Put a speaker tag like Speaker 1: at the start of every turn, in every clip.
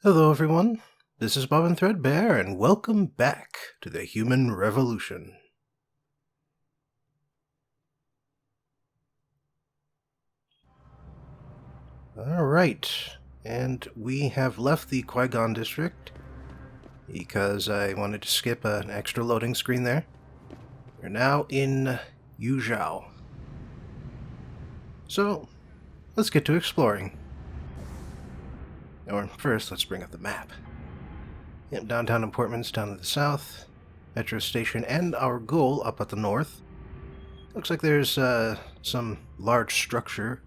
Speaker 1: Hello, everyone. This is Bob and Threadbare, and welcome back to the Human Revolution. Alright, and we have left the Qui-Gon district because I wanted to skip an extra loading screen there. We're now in Yuzhou. So, let's get to exploring. Or first, let's bring up the map. Yep, downtown Importments down to the south, metro station, and our goal up at the north. Looks like there's some large structure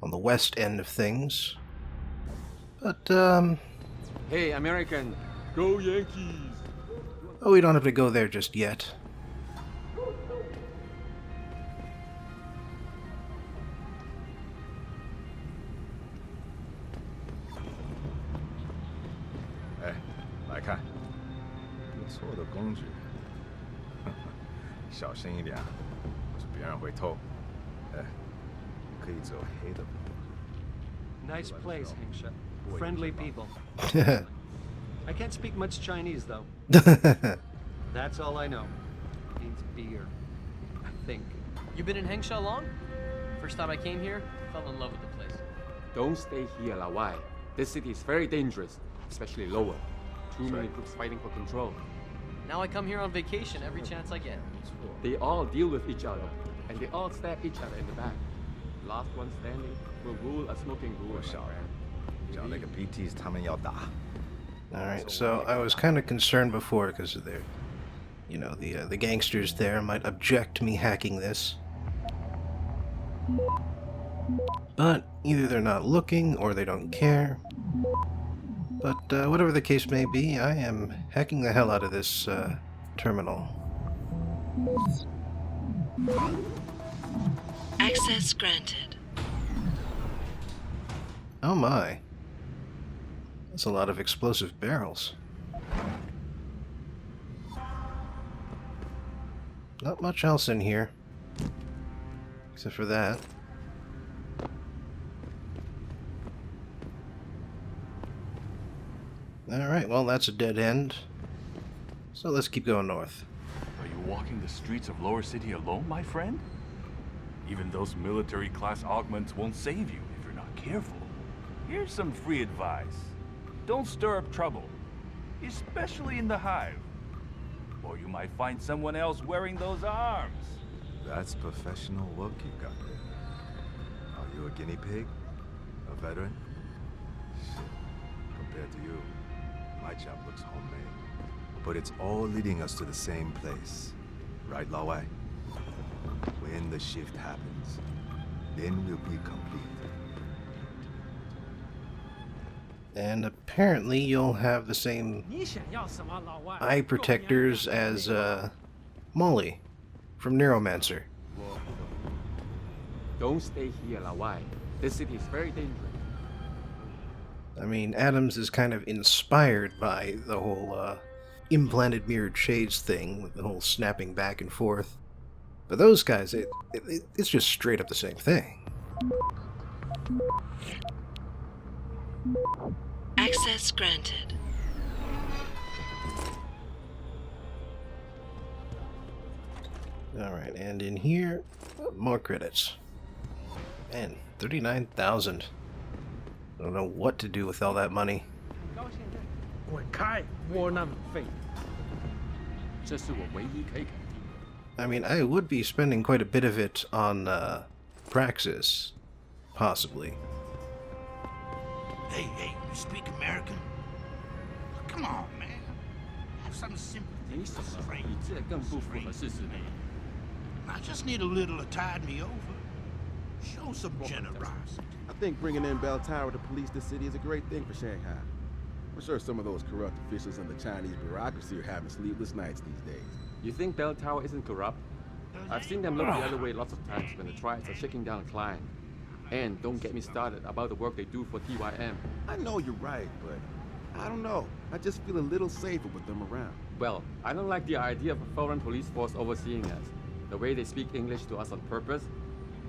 Speaker 1: on the west end of things. But,
Speaker 2: Hey, American, go Yankees!
Speaker 1: oh, we don't have to go there just yet.
Speaker 3: Hey, 来看，不错的工具。小心一点，不是别人会偷。哎，可以走黑的路。
Speaker 2: Nice place, Hengsha. Friendly people. I can't speak much Chinese, though. That's all I know. Means beer. I think.
Speaker 4: You been in Hengsha long? First time I came here, fell in love with the place.
Speaker 5: Don't stay here, Lawai. This city is very dangerous, especially lower. Too many groups fighting for control.
Speaker 4: Now I come here on vacation every chance I get.
Speaker 5: They all deal with each other, and they all stab each other in the back. Last one standing will rule a smoking rule, my friend.
Speaker 3: 找那个 BTs 他们要打。
Speaker 1: Alright, so I was kind of concerned before because of their, the gangsters there might object to me hacking this. But either they're not looking or they don't care. But whatever the case may be, I am hacking the hell out of this terminal.
Speaker 6: Access granted.
Speaker 1: Oh my. That's a lot of explosive barrels. Not much else in here. Except for that. Alright, well that's a dead end. So let's keep going north.
Speaker 7: Are you walking the streets of Lower City alone, my friend? Even those military-class augments won't save you if you're not careful. Here's some free advice. Don't stir up trouble, especially in the hive. Or you might find someone else wearing those arms.
Speaker 3: That's professional work you got there. Are you a guinea pig? A veteran? Shit. Compared to you, my job looks homemade. But it's all leading us to the same place. Right, Lawai? When the shift happens, then we'll be complete.
Speaker 1: And apparently you'll have the same eye protectors as Molly from Neuromancer.
Speaker 5: Don't stay here, Lawai. This city is very dangerous.
Speaker 1: I mean, Adams is kind of inspired by the whole implanted mirrored shades thing, with the whole snapping back and forth. But those guys, it's just straight up the same thing.
Speaker 6: Access granted.
Speaker 1: Alright, and in here, more credits. Man, 39,000. I don't know what to do with all that money.
Speaker 2: 滚开，窝囊废！
Speaker 5: 这是我唯一可以改进。
Speaker 1: I mean, I would be spending quite a bit of it on Praxis, possibly.
Speaker 8: Hey, you speak American? Come on, man. Have some sympathy
Speaker 5: 你
Speaker 8: for
Speaker 5: 什么
Speaker 8: the
Speaker 5: 比这更不符合事实呢？
Speaker 8: I just need a little to tide me over. Show some generosity.
Speaker 9: I think bringing in Bell Tower to police the city is a great thing for Shanghai. I'm sure some of those corrupt officials in the Chinese bureaucracy are having sleepless nights these days.
Speaker 5: You think Bell Tower isn't corrupt? I've seen them look the other way lots of times when the triads are shaking down a client. And don't get me started about the work they do for TYM.
Speaker 9: I know you're right, but I don't know. I just feel a little safer with them around.
Speaker 5: Well, I don't like the idea of a foreign police force overseeing us. The way they speak English to us on purpose.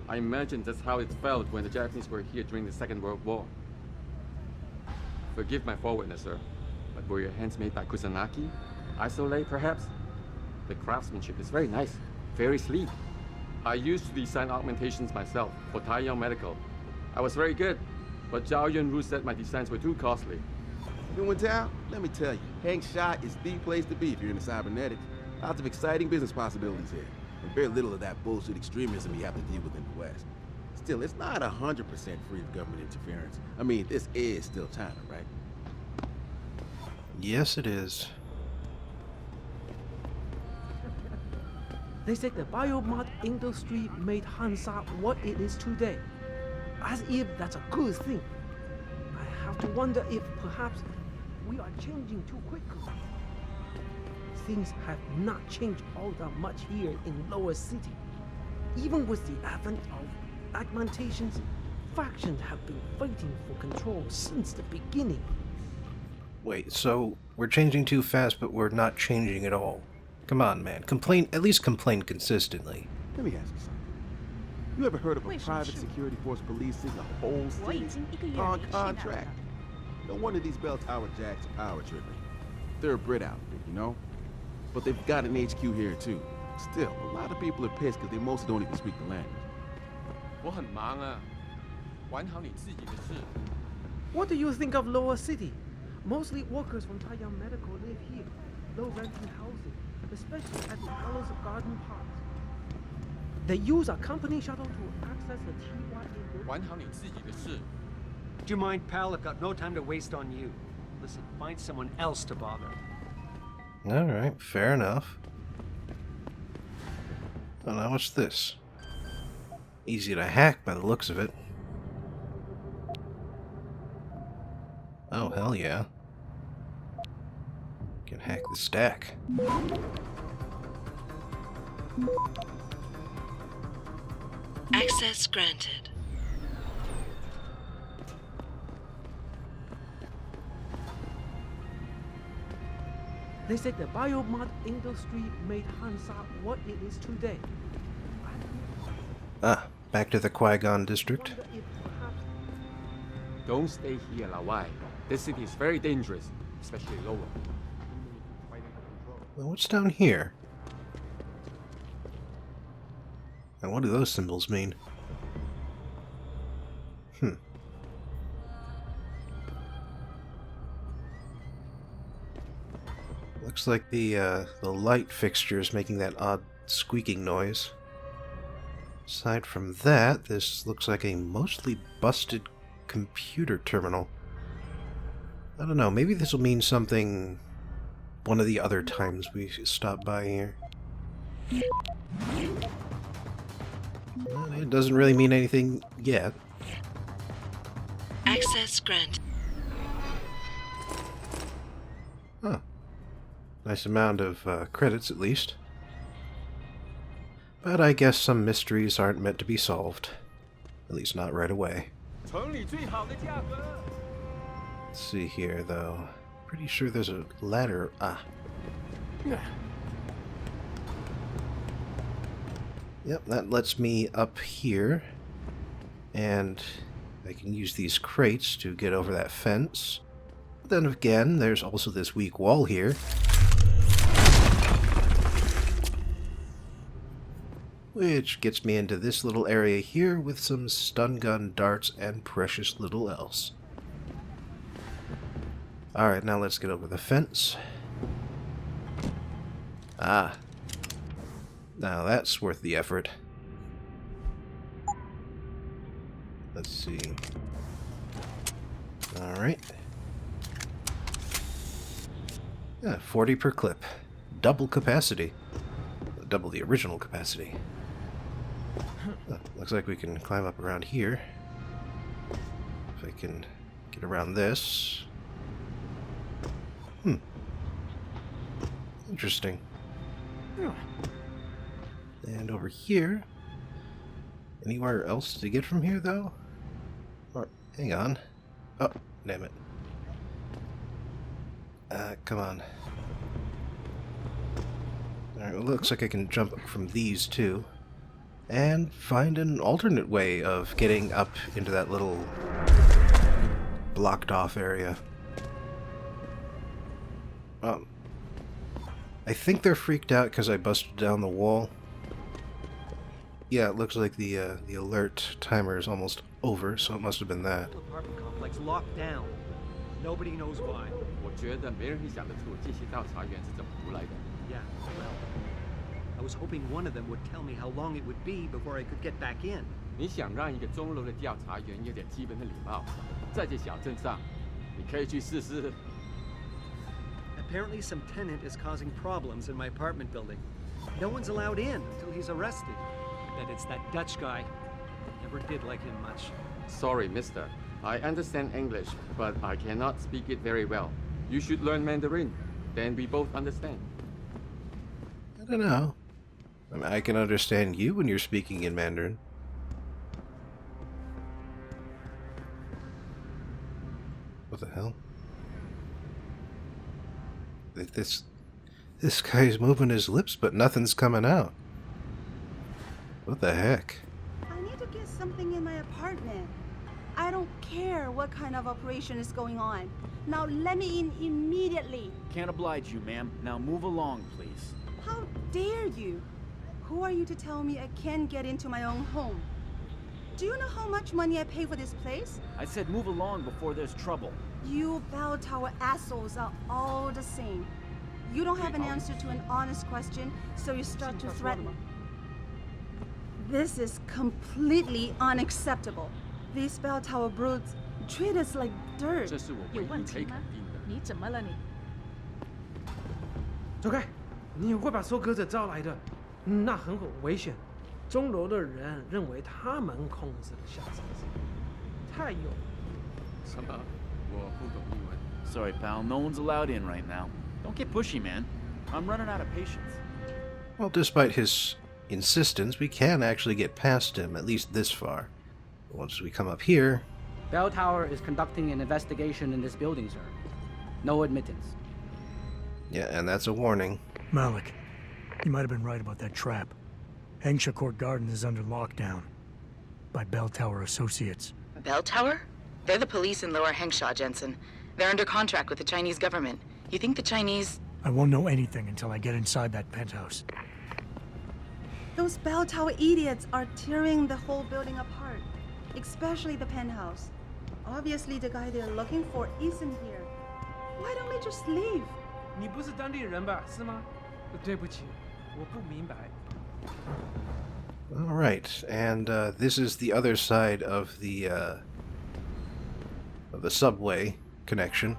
Speaker 5: I imagine that's how it felt when the Japanese were here during the Second World War. Forgive my forwardness, sir. But were your hands made by Kusanagi? Isolate, perhaps? The craftsmanship is very nice, very sleek. I used to design augmentations myself for Taiyang Medical. I was very good, but Zhao Yunru said my designs were too costly.
Speaker 9: New in town? Let me tell you, Hang Shot is the place to be if you're into cybernetics. Lots of exciting business possibilities here, and very little of that bullshit extremism you have to deal with in the West. Still, it's not 100% free of government interference. I mean, this is still China, right?
Speaker 1: Yes, it is.
Speaker 10: They said the biomod industry made Hansa what it is today. As if that's a good thing. I have to wonder if perhaps we are changing too quickly. Things have not changed all that much here in Lower City. Even with the advent of augmentations, factions have been fighting for control since the beginning.
Speaker 1: Wait, so we're changing too fast, but we're not changing at all. Come on, man. Complain, at least complain consistently.
Speaker 9: Let me ask you something. You ever heard of a private security force policing a whole city on contract? No wonder these bell tower jacks are power tripping. They're a Brit outfit, you know? But they've got an HQ here too. Still, a lot of people are pissed because they mostly don't even speak the language.
Speaker 5: 我很忙啊，管好你自己的事。
Speaker 10: What do you think of Lower City? Mostly workers from Taiyang Medical live here. Low renting housing, especially at the Aloes Garden Park. They use a company shuttle to access the TYA.
Speaker 5: 管好你自己的事。
Speaker 2: Do you mind, pal? I've got no time to waste on you. Listen, find someone else to bother.
Speaker 1: Alright, fair enough. Oh, now what's this? Easy to hack by the looks of it. Oh, hell yeah. Can hack the stack.
Speaker 6: Access granted.
Speaker 10: They said the biomod industry made Hansa what it is today.
Speaker 1: Ah, back to the Qui-Gon district.
Speaker 5: Don't stay here, Lawai. This city is very dangerous, especially lower.
Speaker 1: Well, what's down here? And what do those symbols mean? Looks like the light fixture is making that odd squeaking noise. Aside from that, this looks like a mostly busted computer terminal. I don't know, maybe this will mean something one of the other times we stop by here. Well, it doesn't really mean anything yet.
Speaker 6: Access granted.
Speaker 1: Huh. Nice amount of credits, at least. But I guess some mysteries aren't meant to be solved. At least not right away. Let's see here, though. Pretty sure there's a ladder. Ah. Yep, that lets me up here. And I can use these crates to get over that fence. But then again, there's also this weak wall here. Which gets me into this little area here with some stun gun darts and precious little else. Alright, now let's get over the fence. Ah. Now that's worth the effort. Let's see. Alright. Yeah, 40 per clip. Double capacity. Double the original capacity. Looks like we can climb up around here. If I can get around this. Interesting. And over here. Anywhere else to get from here, though? Or, hang on. Oh, damn it. Come on. Alright, well, looks like I can jump up from these two. And find an alternate way of getting up into that little blocked off area. I think they're freaked out because I busted down the wall. Yeah, it looks like the alert timer is almost over, so it must have been that.
Speaker 2: Apartment complex locked down. Nobody knows why.
Speaker 5: 我觉得没人会想得出这些调查员是怎么出来的。
Speaker 2: Yeah, well, I was hoping one of them would tell me how long it would be before I could get back in.
Speaker 5: 你想让一个钟楼的调查员有点基本的礼貌，在这小镇上，你可以去试试。
Speaker 2: Apparently some tenant is causing problems in my apartment building. No one's allowed in until he's arrested. I bet it's that Dutch guy. Never did like him much.
Speaker 5: Sorry, mister. I understand English, but I cannot speak it very well. You should learn Mandarin. Then we both understand.
Speaker 1: I don't know. I mean, I can understand you when you're speaking in Mandarin. What the hell? This guy's moving his lips, but nothing's coming out. What the heck?
Speaker 11: I need to get something in my apartment. I don't care what kind of operation is going on. Now let me in immediately.
Speaker 12: Can't oblige you, ma'am. Now move along, please.
Speaker 11: How dare you? Who are you to tell me I can't get into my own home? Do you know how much money I pay for this place?
Speaker 12: I said move along before there's trouble.
Speaker 11: You bell tower assholes are all the same. You don't have an answer to an honest question, so you start to threaten. This is completely unacceptable. These bell tower brutes treat us like dirt.
Speaker 5: 这是我唯一可以肯定的。
Speaker 13: 你怎么了你？
Speaker 10: 走开！你会把收割者招来的，那很危险。钟楼的人认为他们控制了下场，太有。
Speaker 5: 什么？我不懂英文。
Speaker 12: Sorry, pal. No one's allowed in right now. Don't get pushy, man. I'm running out of patience.
Speaker 1: Well, despite his insistence, we can actually get past him, at least this far. Once we come up here...
Speaker 14: Bell Tower is conducting an investigation in this building, sir. No admittance.
Speaker 1: Yeah, and that's a warning.
Speaker 15: Malik, you might have been right about that trap. Hengsha Court Garden is under lockdown by Bell Tower Associates.
Speaker 13: Bell Tower? They're the police in Lower Hengsha, Jensen. They're under contract with the Chinese government. You think the Chinese...
Speaker 15: I won't know anything until I get inside that penthouse.
Speaker 11: Those bell tower idiots are tearing the whole building apart, especially the penthouse. Obviously, the guy they're looking for isn't here. Why don't we just leave?
Speaker 10: 你不是当地人吧？是吗？对不起，我不明白。
Speaker 1: All right, and this is the other side of the subway connection,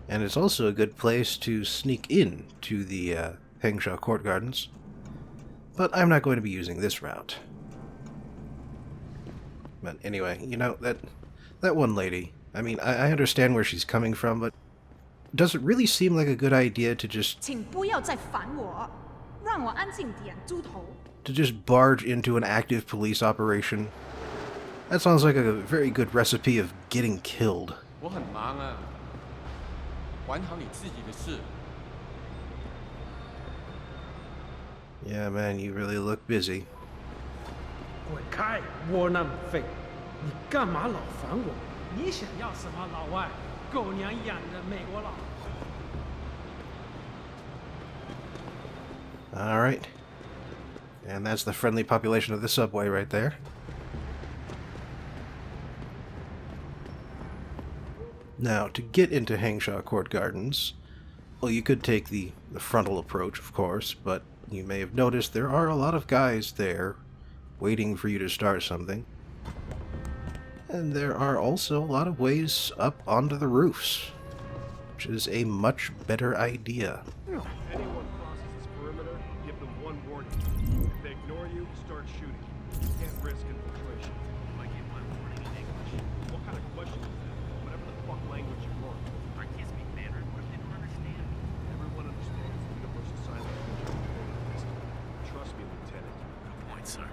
Speaker 1: and it's also a good place to sneak in to the Hengsha Court Gardens. But I'm not going to be using this route. But anyway, you know, that one lady. I mean, I understand where she's coming from, but does it really seem like a good idea to just...
Speaker 13: 请不要再烦我，让我安静点，猪头。
Speaker 1: to just barge into an active police operation? That sounds like a very good recipe of getting killed.
Speaker 5: 我很忙啊，管好你自己的事。
Speaker 1: Yeah, man, you really look busy.
Speaker 10: 滚开，窝囊废！你干嘛老烦我？你想要什么，老外？狗娘养的美国佬！
Speaker 1: All right. And that's the friendly population of the subway right there. Now, to get into Hengsha Court Gardens, well, you could take the frontal approach, of course, but you may have noticed there are a lot of guys there waiting for you to start something. And there are also a lot of ways up onto the roofs, which is a much better idea.
Speaker 16: Anyone crosses this perimeter, give them one warning. If they ignore you, start shooting. You can't risk infiltration. I give my warning in English. What kind of question is that? Whatever the fuck language you want. I can't speak Mandarin. What if they don't understand? Everyone understands the universal sign language. Trust me, Lieutenant. Good point, sir.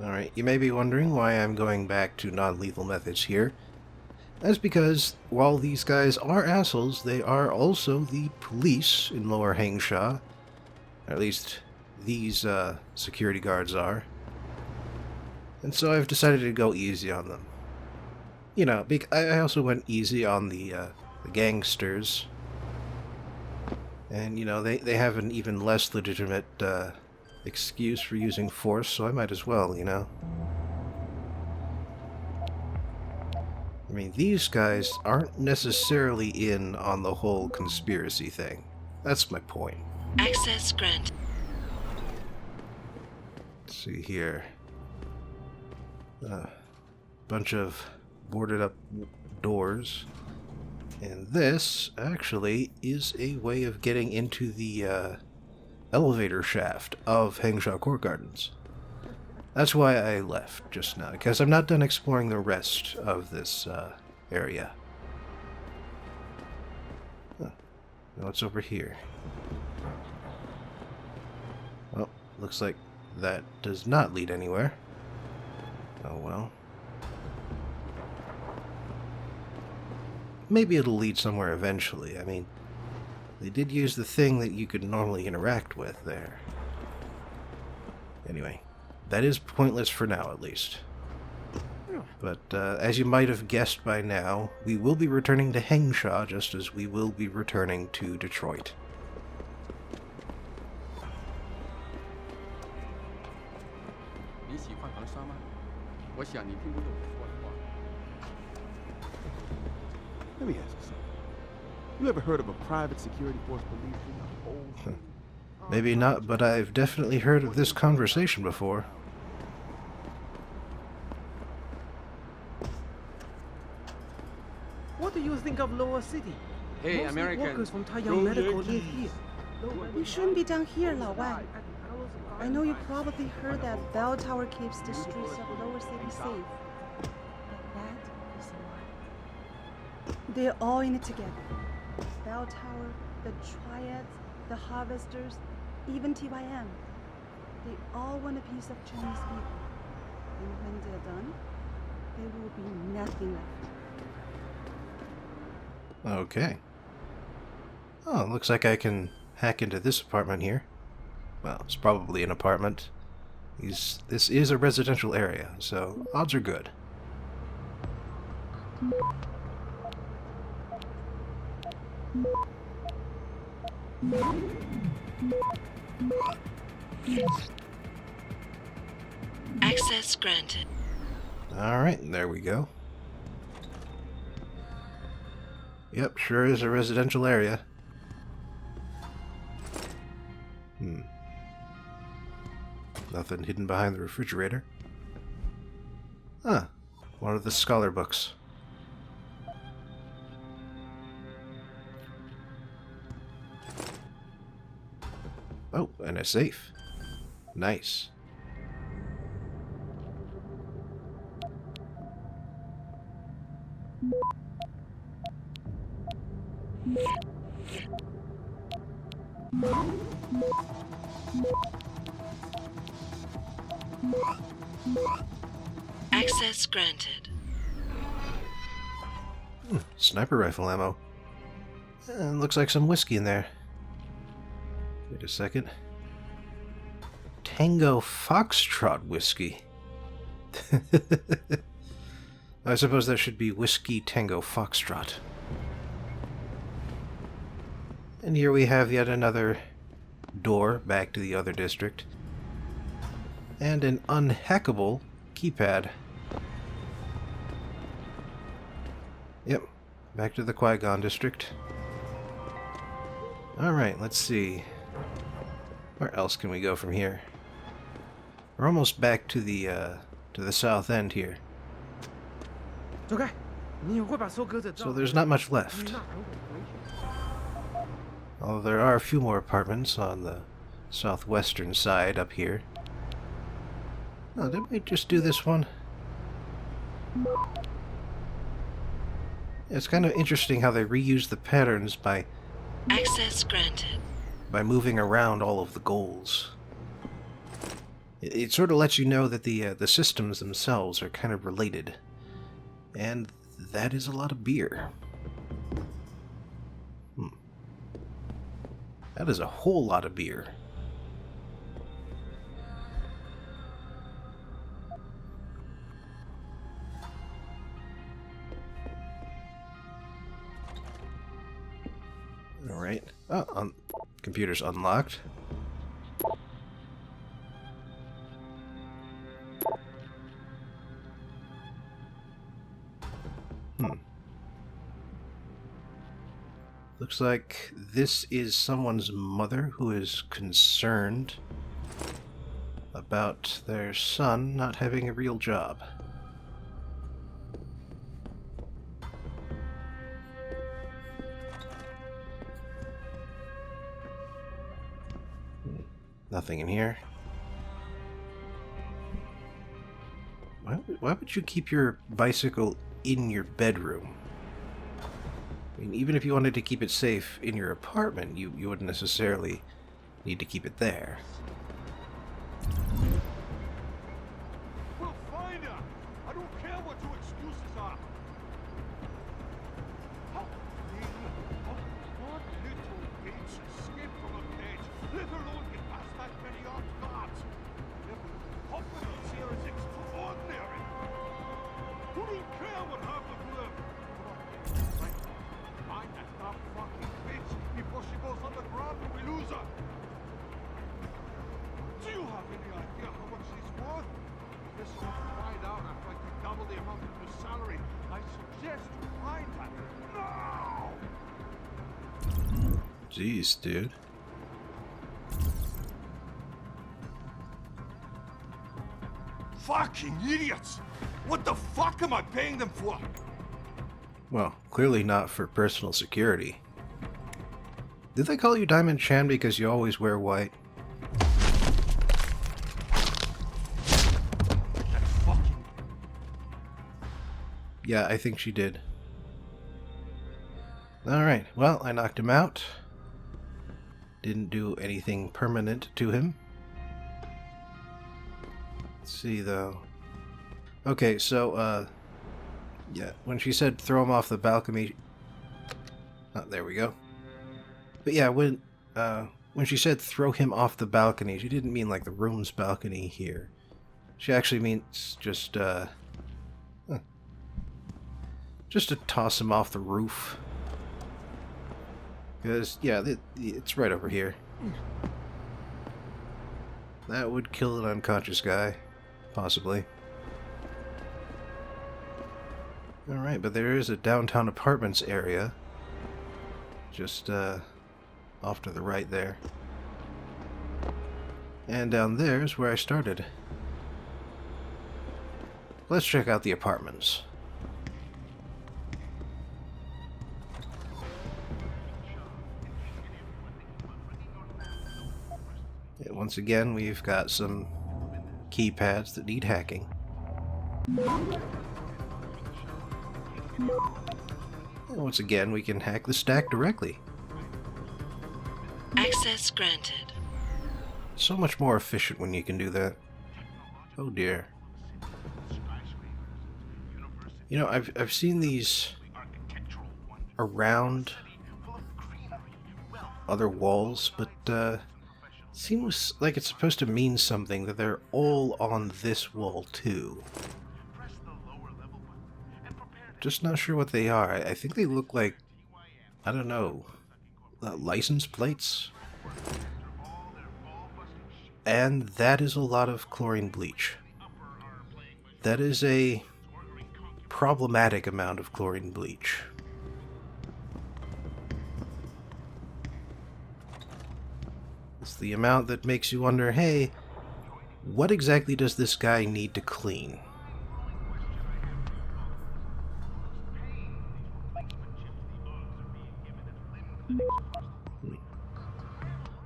Speaker 1: Alright, you may be wondering why I'm going back to non-lethal methods here. That's because, while these guys are assholes, they are also the police in Lower Hengsha. Or at least, these security guards are. And so I've decided to go easy on them. You know, I also went easy on the gangsters. And, you know, they have an even less legitimate excuse for using force, so I might as well, you know. I mean, these guys aren't necessarily in on the whole conspiracy thing. That's my point.
Speaker 6: Access granted.
Speaker 1: Let's see here. Bunch of boarded up doors. And this, actually, is a way of getting into the elevator shaft of Hengsha Court Gardens. That's why I left just now, because I'm not done exploring the rest of this area. Huh. Now what's over here? Well, looks like that does not lead anywhere. Oh well. Maybe it'll lead somewhere eventually. I mean, they did use the thing that you could normally interact with there. Anyway, that is pointless for now, at least. But as you might have guessed by now, we will be returning to Hengsha just as we will be returning to Detroit.
Speaker 9: Let me ask you something. You ever heard of a private security force policing a whole...
Speaker 1: Maybe not, but I've definitely heard of this conversation before.
Speaker 10: What do you think of Lower City?
Speaker 5: Hey,
Speaker 10: Mostly
Speaker 5: American.
Speaker 10: workers from Taiyang Medical live here.
Speaker 11: We shouldn't be down here, Lao Wan. I know you probably heard that bell tower keeps the streets of Lower City safe. But that is a lie. They're all in it together. Bell tower, the triads, the harvesters, even TYM. They all want a piece of Chinese people. And when they're done, there will be nothing left.
Speaker 1: Okay. Oh, looks like I can hack into this apartment here. Well, it's probably an apartment. This is a residential area, so odds are good.
Speaker 6: Access granted.
Speaker 1: Alright, there we go. Yep, sure is a residential area. Nothing hidden behind the refrigerator. Ah, one of the scholar books. Oh, and a safe. Nice.
Speaker 6: Access granted.
Speaker 1: Sniper rifle ammo. And looks like some whiskey in there. Wait a second. Tango Foxtrot whiskey. I suppose that should be Whiskey Tango Foxtrot. And here we have yet another door back to the other district. And an unhackable keypad. Yep, back to the Qui-Gon district. Alright, let's see. Where else can we go from here? We're almost back to the south end here. So there's not much left. Although there are a few more apartments on the southwestern side up here. Oh, didn't we just do this one? It's kind of interesting how they reuse the patterns by
Speaker 6: Access granted.
Speaker 1: By moving around all of the goals. It sort of lets you know that the systems themselves are kind of related. And that is a lot of beer. That is a whole lot of beer. Oh, computer's unlocked. Looks like this is someone's mother who is concerned about their son not having a real job. Nothing in here. Why would you keep your bicycle in your bedroom? I mean, even if you wanted to keep it safe in your apartment, you wouldn't necessarily need to keep it there.
Speaker 16: We'll find her. I don't care what your excuses are. How one little bitch escaped from a cage, let alone get past that many armed guards. Every confidence here is extraordinary. Who don't care what happens to them? Right. Find that dumb fucking bitch before she goes on the ground and we lose her. Do you have any idea how much she's worth? This is what you find out after I take double the amount of your salary. I suggest you find her now!
Speaker 1: Jeez, dude.
Speaker 16: Fucking idiots! What the fuck am I paying them for?
Speaker 1: Well, clearly not for personal security. Did they call you Diamond Chan because you always wear white? Yeah, I think she did. Alright, well, I knocked him out. Didn't do anything permanent to him. Let's see, though. Okay, so, yeah, when she said throw him off the balcony... Oh, there we go. But yeah, when she said throw him off the balcony, she didn't mean like the room's balcony here. She actually means just to toss him off the roof. Because, yeah, it's right over here. That would kill an unconscious guy. Possibly. Alright, but there is a downtown apartments area. Just, off to the right there. And down there is where I started. Let's check out the apartments. Yeah, once again, we've got some keypads that need hacking. And once again, we can hack the stack directly.
Speaker 6: Access granted.
Speaker 1: So much more efficient when you can do that. Oh dear. You know, I've seen these around other walls, but seems like it's supposed to mean something that they're all on this wall too. Just not sure what they are. I think they look like, I don't know, license plates? And that is a lot of chlorine bleach. That is a problematic amount of chlorine bleach. It's the amount that makes you wonder, hey, what exactly does this guy need to clean?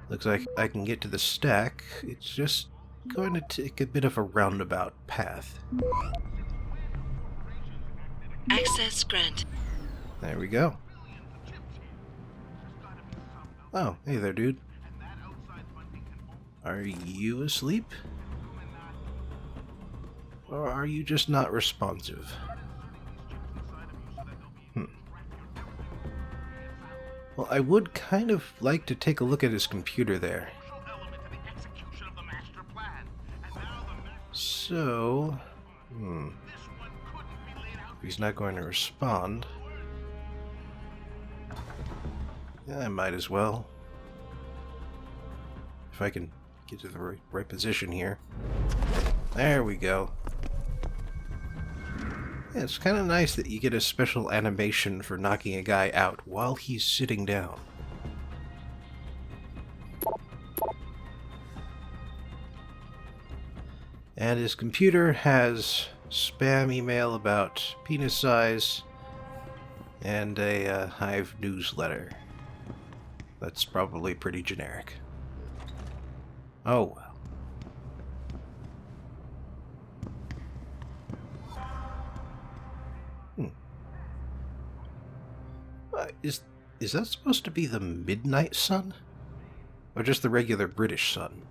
Speaker 1: Looks like I can get to the stack. It's just going to take a bit of a roundabout path.
Speaker 6: Access granted.
Speaker 1: There we go. Oh, hey there, dude. Are you asleep? Or are you just not responsive? Well, I would kind of like to take a look at his computer there. So, if he's not going to respond, Yeah, I might as well. If I can get to the right position here. There we go. Yeah, it's kind of nice that you get a special animation for knocking a guy out while he's sitting down. And his computer has spam email about penis size and a Hive newsletter. That's probably pretty generic. Oh well. Is that supposed to be the midnight sun? Or just the regular British sun?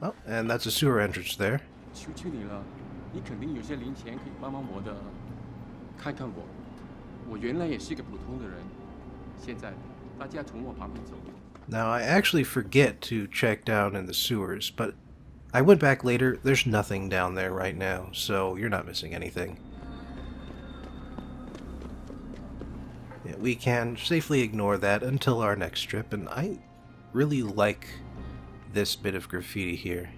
Speaker 1: Oh, and that's a sewer entrance there.
Speaker 5: 求求你了，你肯定有些零钱可以帮帮我的。看看我，我原来也是个普通的人，现在大家从我旁边走。
Speaker 1: Now, I actually forget to check down in the sewers, but I went back later. There's nothing down there right now, so you're not missing anything. Yeah, we can safely ignore that until our next trip, and I really like this bit of graffiti here.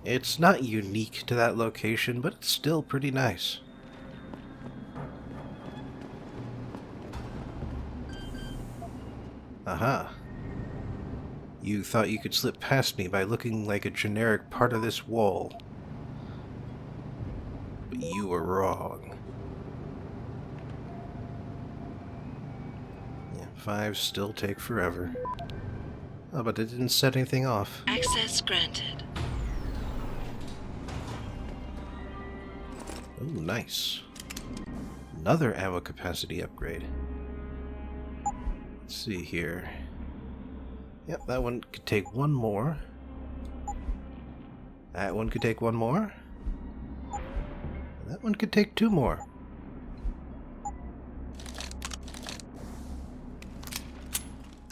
Speaker 1: It's not unique to that location, but it's still pretty nice. Aha. You thought you could slip past me by looking like a generic part of this wall. But you were wrong. Yeah, 5s still take forever. Oh, but it didn't set anything off.
Speaker 6: Access granted.
Speaker 1: Oh, nice. Another ammo capacity upgrade. Let's see here. Yep, that one could take one more. That one could take one more. That one could take 2 more.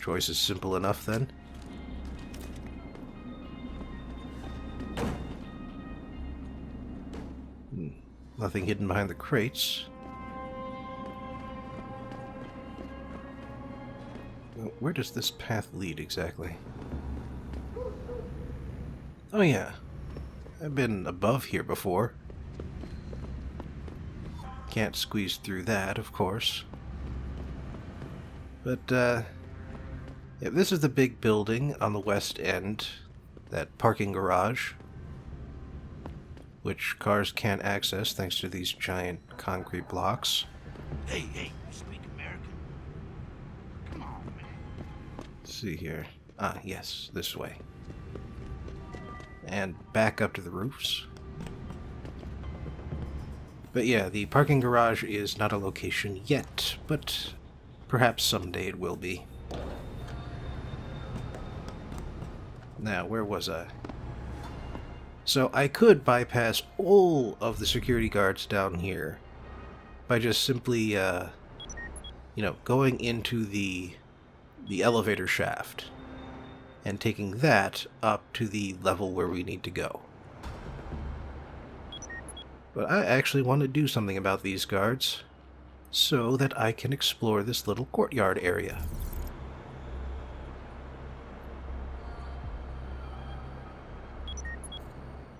Speaker 1: Choice is simple enough then. Nothing hidden behind the crates. Where does this path lead exactly? Oh yeah, I've been above here before. Can't squeeze through that, of course. But, yeah, this is the big building on the west end, that parking garage, which cars can't access thanks to these giant concrete blocks.
Speaker 8: Hey, you speak American? Come on, man.
Speaker 1: Let's see here. Ah, yes, this way. And back up to the roofs. But yeah, the parking garage is not a location yet, but perhaps someday it will be. Now, where was I? So I could bypass all of the security guards down here by just simply, you know, going into the elevator shaft and taking that up to the level where we need to go. But I actually want to do something about these guards so that I can explore this little courtyard area.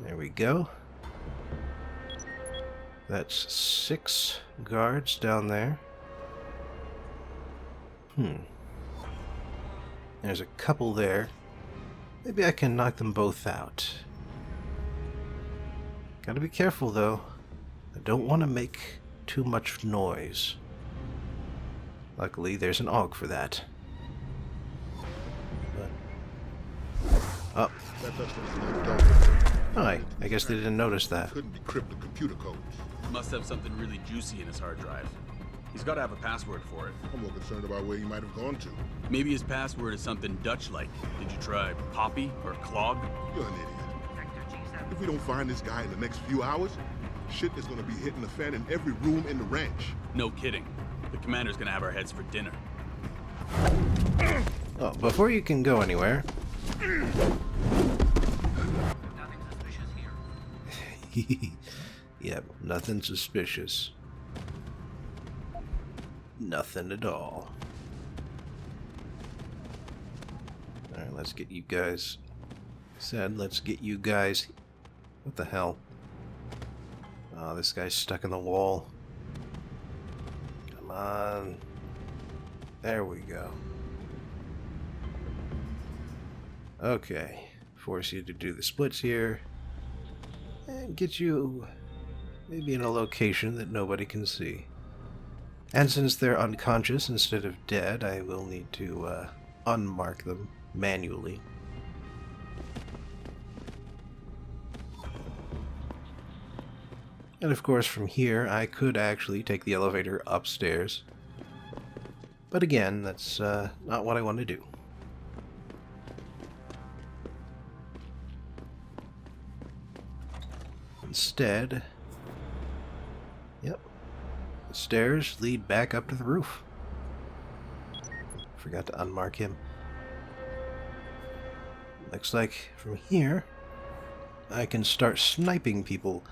Speaker 1: There we go. That's 6 guards down there. There's a couple there. Maybe I can knock them both out. Gotta be careful though. I don't want to make too much noise. Luckily, there's an AUG for that. Oh. Hi. I guess they didn't notice that.
Speaker 17: Couldn't decrypt the computer codes.
Speaker 12: Must have something really juicy in his hard drive. He's got to have a password for it.
Speaker 17: I'm more concerned about where he might have gone to.
Speaker 12: Maybe his password is something Dutch-like. Did you try Poppy or Clog?
Speaker 17: You're an idiot. If we don't find this guy in the next few hours, shit is gonna be hitting the fan in every room in the ranch.
Speaker 12: No kidding. The commander's gonna have our heads for dinner.
Speaker 1: Oh, before you can go anywhere... Yep, nothing suspicious. Nothing at all. Alright, let's get you guys... let's get you guys... What the hell? Oh, this guy's stuck in the wall. Come on. There we go. Okay. Force you to do the splits here. And get you maybe in a location that nobody can see. And since they're unconscious instead of dead, I will need to unmark them manually. And of course from here I could actually take the elevator upstairs. But again, that's not what I want to do. Instead, yep, the stairs lead back up to the roof. Forgot to unmark him. Looks like from here I can start sniping people.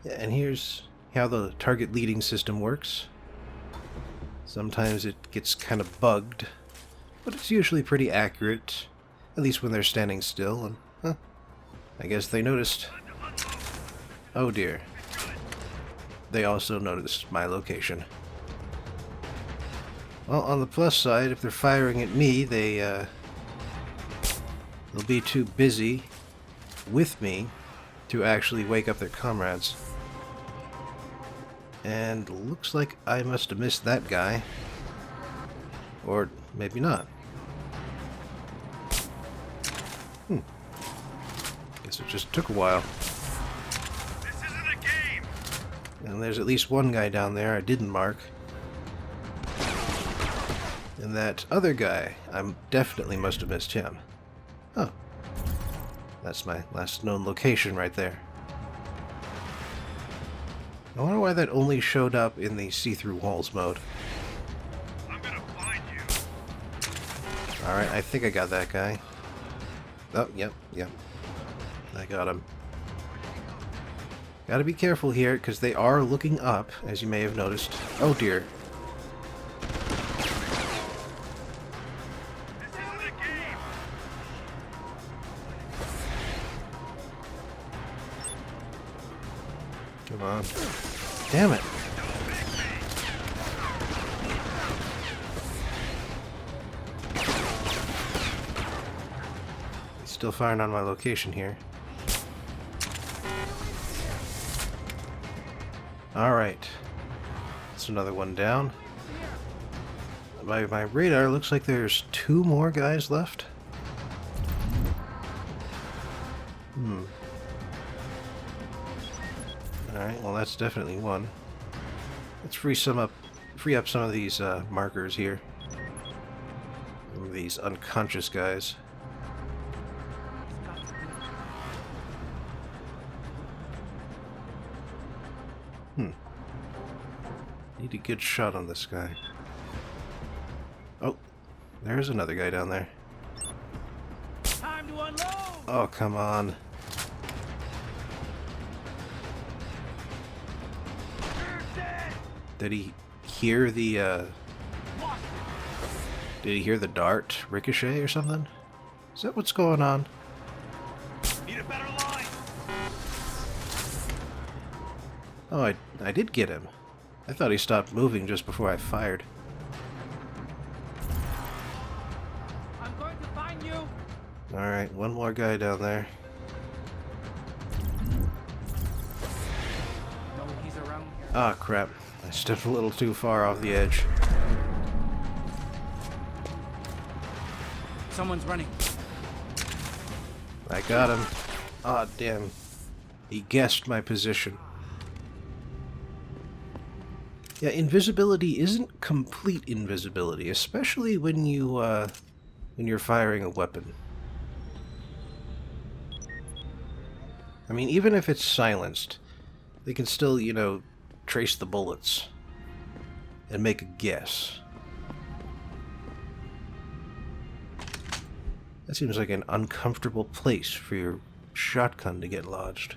Speaker 1: Yeah, and here's how the target leading system works. Sometimes it gets kind of bugged, but it's usually pretty accurate, at least when they're standing still, and, huh, I guess they noticed. Oh dear. They also noticed my location. Well, on the plus side, if they're firing at me, they'll be too busy with me to actually wake up their comrades. And looks like I must have missed that guy. Or maybe not. Guess it just took a while.
Speaker 16: This isn't a game.
Speaker 1: And there's at least one guy down there I didn't mark. And that other guy, I definitely must have missed him. Oh. That's my last known location right there. I wonder why that only showed up in the see-through walls mode.
Speaker 16: I'm gonna find you.
Speaker 1: Alright, I think I got that guy. Oh, yep. I got him. Gotta be careful here, because they are looking up, as you may have noticed. Oh dear. Come on. Damn it. He's still firing on my location here. Alright. That's another one down. By my radar, looks like there's 2 more guys left. Alright, well that's definitely one. Let's free up some of these markers here. Some of these unconscious guys. Need a good shot on this guy. Oh, there's another guy down there.
Speaker 16: Time to unload.
Speaker 1: Oh, come on. Did he hear the Did he hear the dart ricochet or something? Is that what's going on?
Speaker 16: Need a better line.
Speaker 1: Oh, I did get him. I thought he stopped moving just before I fired.
Speaker 16: I'm going to find you.
Speaker 1: Alright, one more guy down there.
Speaker 14: No, he's around here.
Speaker 1: Ah, crap. I stepped a little too far off the edge.
Speaker 14: Someone's running.
Speaker 1: I got him. Ah, damn. He guessed my position. Yeah, invisibility isn't complete invisibility, especially when you're firing a weapon. I mean, even if it's silenced, they can still, you know, trace the bullets and make a guess. That seems like an uncomfortable place for your shotgun to get lodged.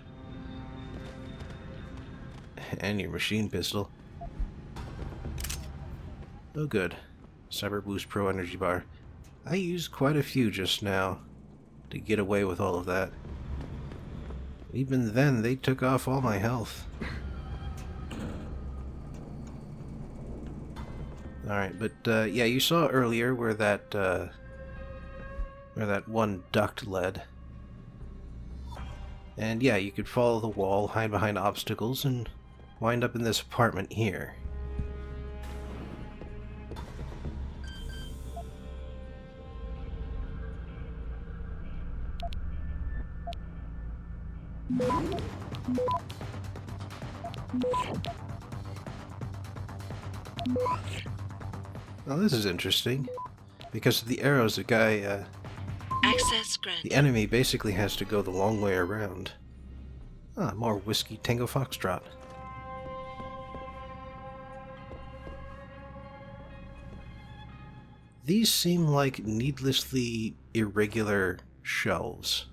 Speaker 1: And your machine pistol. Oh good. Cyber Boost Pro Energy Bar. I used quite a few just now to get away with all of that. Even then, they took off all my health. Alright, but yeah, you saw earlier where that one duct led. And yeah, you could follow the wall, hide behind obstacles, and wind up in this apartment here. Well, this is interesting. Because of the arrows, the guy,
Speaker 6: Access granted.
Speaker 1: the enemy basically has to go the long way around. Ah, more Whiskey Tango Foxtrot. These seem like needlessly irregular shelves.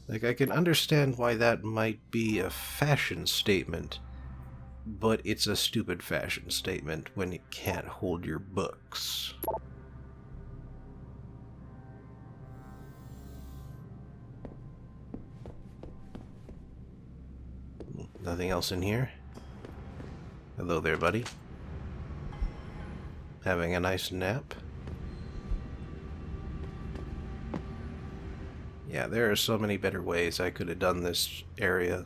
Speaker 1: Like, I can understand why that might be a fashion statement, but it's a stupid fashion statement when it can't hold your books. Nothing else in here? Hello there, buddy. Having a nice nap? Yeah, there are so many better ways I could have done this area.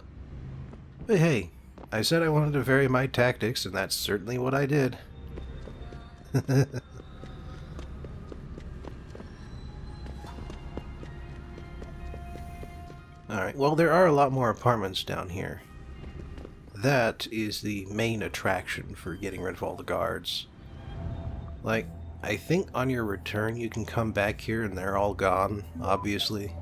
Speaker 1: But hey, I said I wanted to vary my tactics, and that's certainly what I did. Alright, well, there are a lot more apartments down here. That is the main attraction for getting rid of all the guards. Like, I think on your return you can come back here and they're all gone, obviously.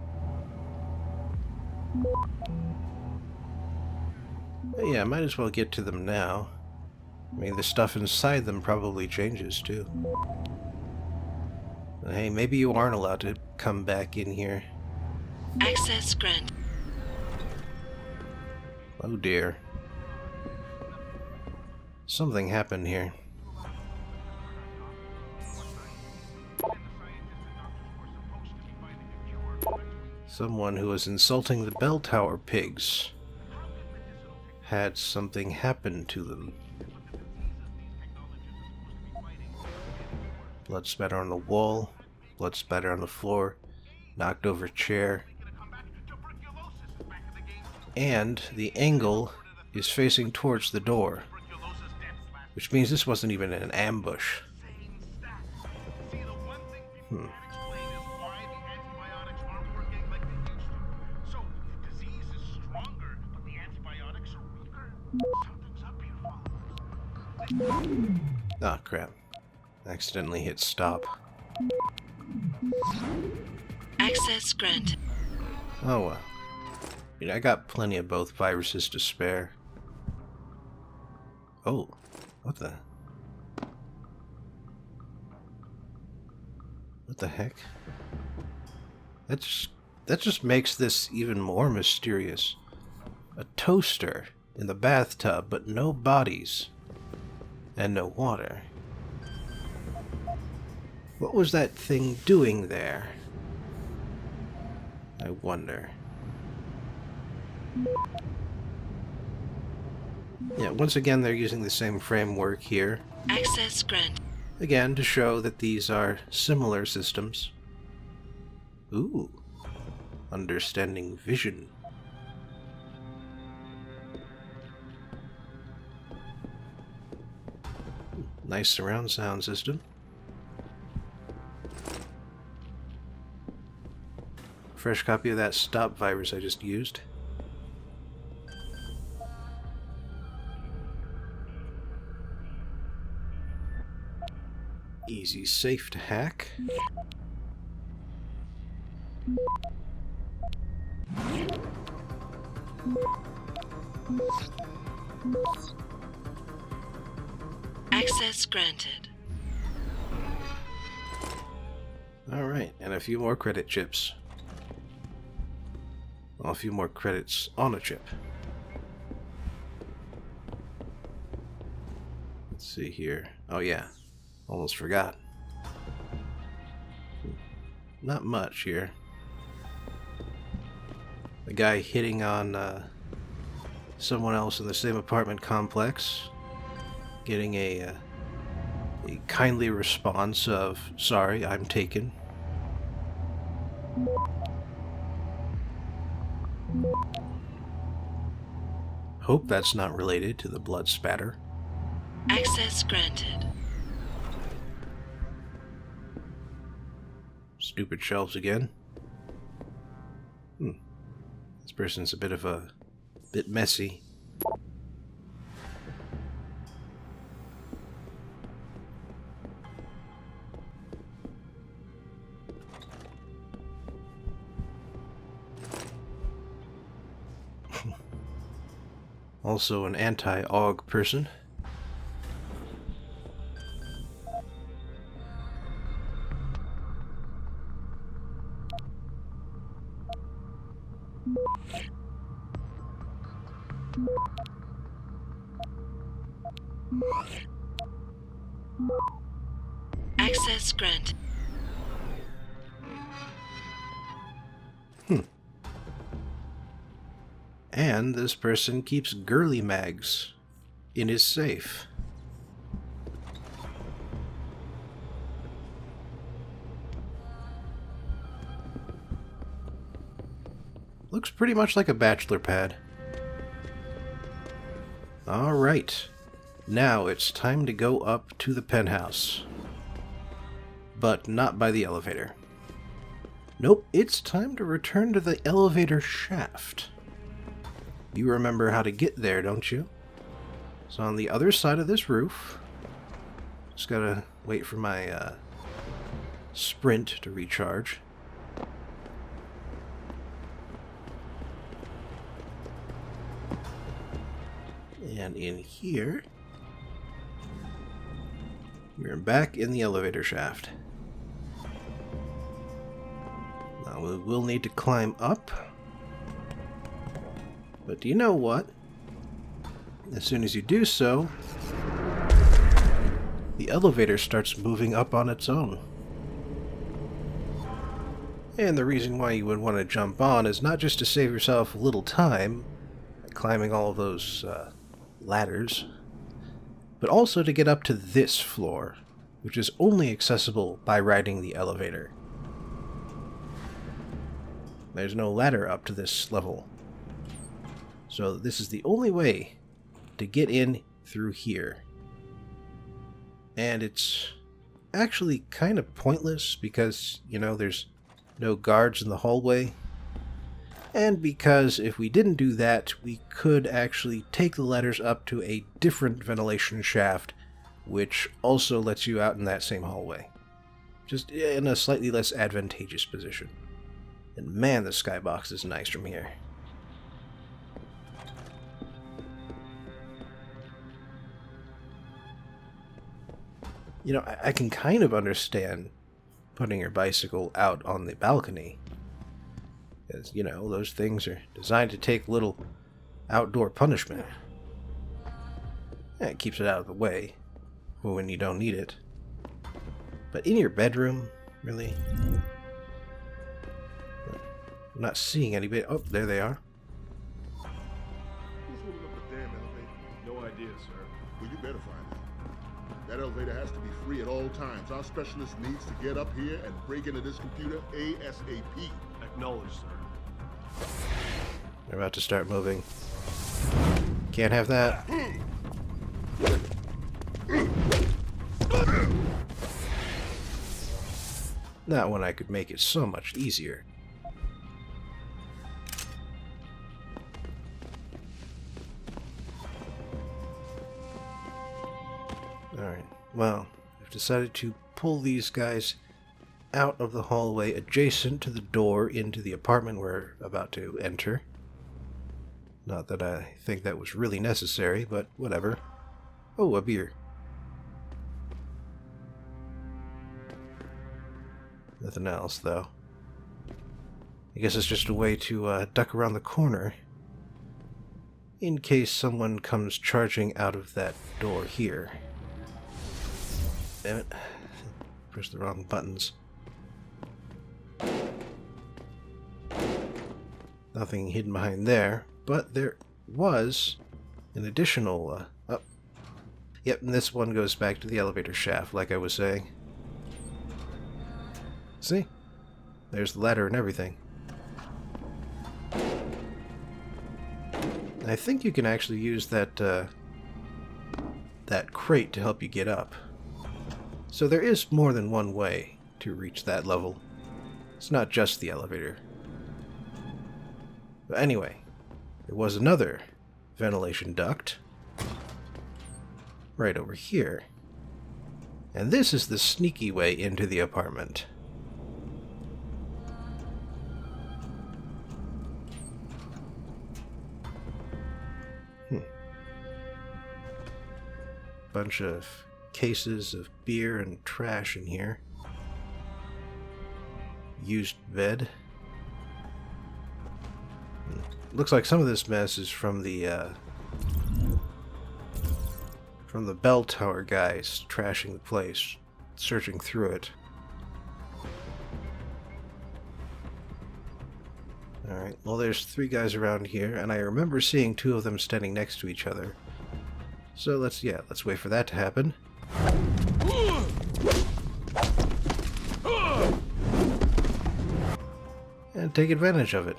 Speaker 1: But yeah, might as well get to them now. I mean, the stuff inside them probably changes too. But hey, maybe you aren't allowed to come back in here.
Speaker 6: Access granted.
Speaker 1: Oh dear. Something happened here. Someone who was insulting the bell tower pigs had something happen to them. Blood spatter on the wall, blood spatter on the floor, knocked over chair. And the angle is facing towards the door, which means this wasn't even an ambush. Ah, crap. Accidentally hit stop.
Speaker 6: Access granted.
Speaker 1: Oh well. I mean, I got plenty of both viruses to spare. Oh, what the? What the heck? That just makes this even more mysterious. A toaster in the bathtub, but no bodies. And no water. What was that thing doing there? I wonder. Yeah, once again they're using the same framework here.
Speaker 6: Access granted.
Speaker 1: Again, to show that these are similar systems. Ooh. Understanding vision. Nice surround sound system. Fresh copy of that stop virus I just used. Easy, safe to hack.
Speaker 6: Access granted.
Speaker 1: Alright, and a few more credit chips. Well, a few more credits on a chip. Let's see here. Oh yeah, almost forgot. Not much here. The guy hitting on someone else in the same apartment complex, getting a kindly response of, "Sorry, I'm taken." Hope that's not related to the blood spatter.
Speaker 6: Access granted.
Speaker 1: Stupid shelves again. This person's a bit messy. Also an anti-AUG person.
Speaker 6: Access granted.
Speaker 1: And this person keeps girly mags in his safe. Looks pretty much like a bachelor pad. Alright, now it's time to go up to the penthouse. But not by the elevator. Nope, it's time to return to the elevator shaft. You remember how to get there, don't you? It's on the other side of this roof. Just gotta wait for my sprint to recharge. And in here, we're back in the elevator shaft. Now we will need to climb up. But do you know what? As soon as you do so, the elevator starts moving up on its own. And the reason why you would want to jump on is not just to save yourself a little time, climbing all of those ladders, but also to get up to this floor, which is only accessible by riding the elevator. There's no ladder up to this level. So this is the only way to get in through here. And it's actually kind of pointless because, you know, there's no guards in the hallway. And because if we didn't do that, we could actually take the ladders up to a different ventilation shaft, which also lets you out in that same hallway. Just in a slightly less advantageous position. And man, the skybox is nice from here. You know, I can kind of understand putting your bicycle out on the balcony. Because, you know, those things are designed to take little outdoor punishment. Yeah, it keeps it out of the way when you don't need it. But in your bedroom, really? I'm not seeing anybody. Oh, there they are.
Speaker 17: Who's holding up the damn elevator?
Speaker 16: No idea, sir.
Speaker 17: Well, you better find out. That elevator has to be free at all times. Our specialist needs to get up here and break into this computer ASAP.
Speaker 16: Acknowledged, sir.
Speaker 1: They're about to start moving. Can't have that. That one I could make it so much easier. Alright, well, I've decided to pull these guys out of the hallway adjacent to the door into the apartment we're about to enter. Not that I think that was really necessary, but whatever. Oh, a beer. Nothing else, though. I guess it's just a way to duck around the corner in case someone comes charging out of that door here. Damn it. Press the wrong buttons. Nothing hidden behind there, but there was an additional... Yep, and this one goes back to the elevator shaft, like I was saying. See? There's the ladder and everything. I think you can actually use that that crate to help you get up. So there is more than one way to reach that level. It's not just the elevator. But anyway, there was another ventilation duct right over here. And this is the sneaky way into the apartment. Bunch of cases of beer and trash in here. Used bed. Looks like some of this mess is from the bell tower guys trashing the place, searching through it. Alright, well there's 3 guys around here, and I remember seeing 2 of them standing next to each other. So let's wait for that to happen. And take advantage of it.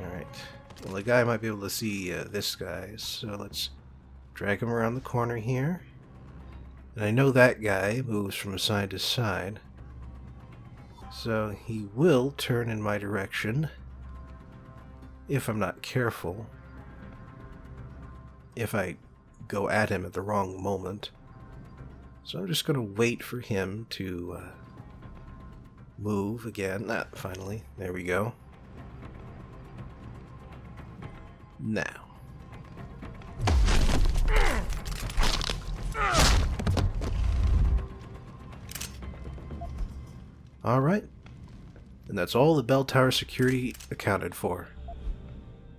Speaker 1: Alright. Well, the guy might be able to see this guy, so let's drag him around the corner here. And I know that guy moves from side to side. So he will turn in my direction if I'm not careful. If I go at him at the wrong moment. So I'm just going to wait for him to move again. Finally. There we go. Now. Alright. And that's all the bell tower security accounted for.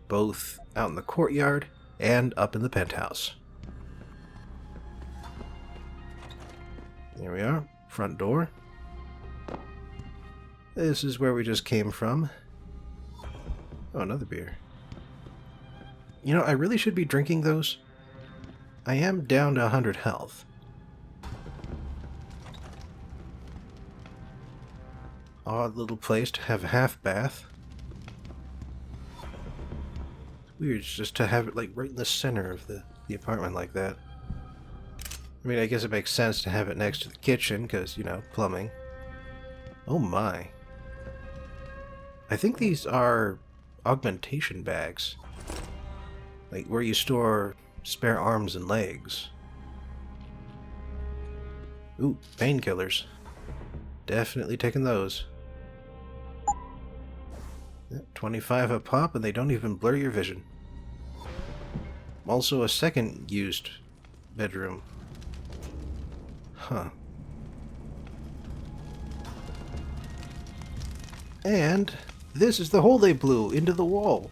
Speaker 1: Both out in the courtyard and up in the penthouse. There we are. Front door. This is where we just came from. Oh, another beer. You know, I really should be drinking those. I am down to 100 health. Odd little place to have a half bath. Weird just to have it like right in the center of the apartment like that. I mean, I guess it makes sense to have it next to the kitchen because, you know, plumbing. Oh my. I think these are augmentation bags. Like where you store spare arms and legs. Ooh, painkillers. Definitely taking those. 25 a pop and they don't even blur your vision. Also a second used bedroom. Huh. And this is the hole they blew into the wall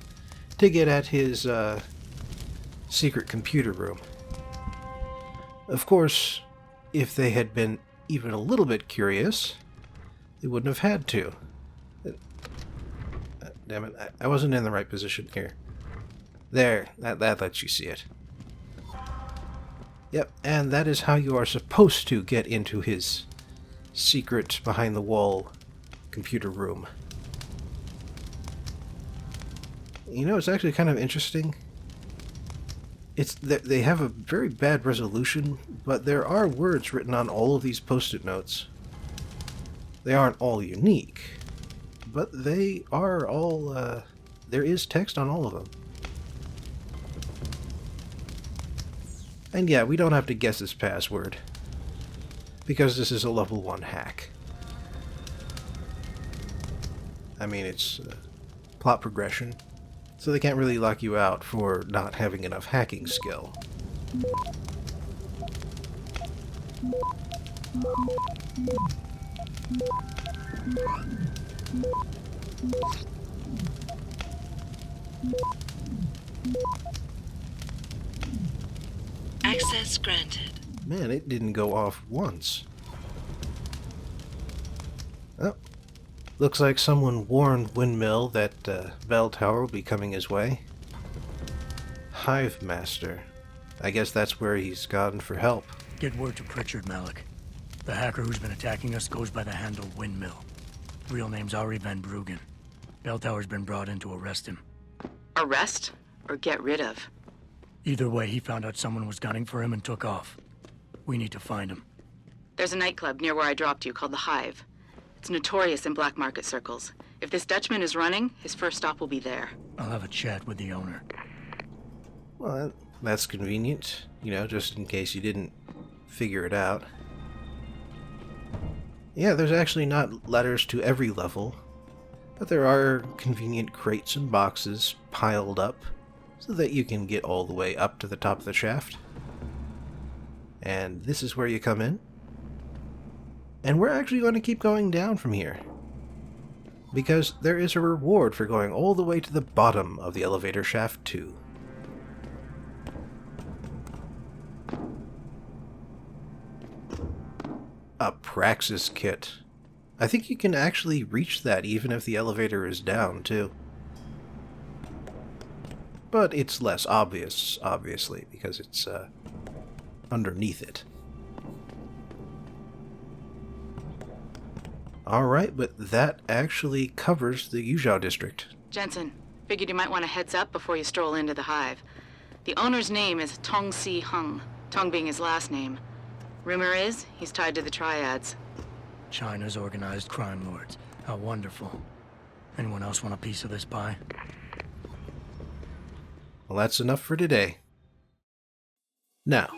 Speaker 1: to get at his secret computer room. Of course, if they had been even a little bit curious, they wouldn't have had to. Damn it, I wasn't in the right position here. There, that lets you see it. Yep, and that is how you are supposed to get into his secret behind-the-wall computer room. You know, it's actually kind of interesting. They have a very bad resolution, but there are words written on all of these post-it notes. They aren't all unique, but they are all, there is text on all of them. And yeah, we don't have to guess his password, because this is a level 1 hack. I mean, it's plot progression, so they can't really lock you out for not having enough hacking skill.
Speaker 6: Access granted.
Speaker 1: Man, it didn't go off once. Oh. Looks like someone warned Windmill that Bell Tower will be coming his way. Hive Master. I guess that's where he's gone for help.
Speaker 15: Get word to Pritchard, Malik. The hacker who's been attacking us goes by the handle Windmill. Real name's Ari Van Bruggen. Bell Tower's been brought in to arrest him.
Speaker 13: Arrest or get rid of?
Speaker 15: Either way, he found out someone was gunning for him and took off. We need to find him.
Speaker 13: There's a nightclub near where I dropped you called the Hive. It's notorious in black market circles. If this Dutchman is running, his first stop will be there.
Speaker 15: I'll have a chat with the owner.
Speaker 1: Well, that's convenient, you know, just in case you didn't figure it out. Yeah, there's actually not ladders to every level, but there are convenient crates and boxes piled up so that you can get all the way up to the top of the shaft. And this is where you come in. And we're actually going to keep going down from here, because there is a reward for going all the way to the bottom of the elevator shaft too. A Praxis kit. I think you can actually reach that even if the elevator is down too. But it's less obvious, obviously, because it's underneath it. Alright, but that actually covers the Yuzhou district.
Speaker 13: Jensen, figured you might want a heads up before you stroll into the Hive. The owner's name is Tong Si Hung, Tong being his last name. Rumor is, he's tied to the Triads.
Speaker 15: China's organized crime lords. How wonderful. Anyone else want a piece of this pie?
Speaker 1: Well, that's enough for today. Now,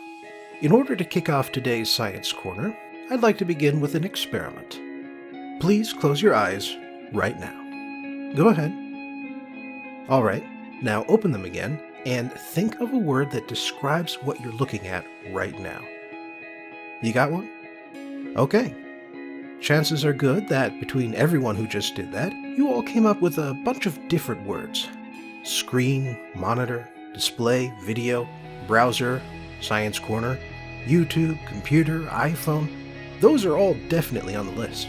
Speaker 1: in order to kick off today's Science Corner, I'd like to begin with an experiment. Please close your eyes right now. Go ahead. Alright, now open them again and think of a word that describes what you're looking at right now. You got one? Okay. Chances are good that between everyone who just did that, you all came up with a bunch of different words. Screen, monitor, display, video, browser, Science Corner, YouTube, computer, iPhone. Those are all definitely on the list.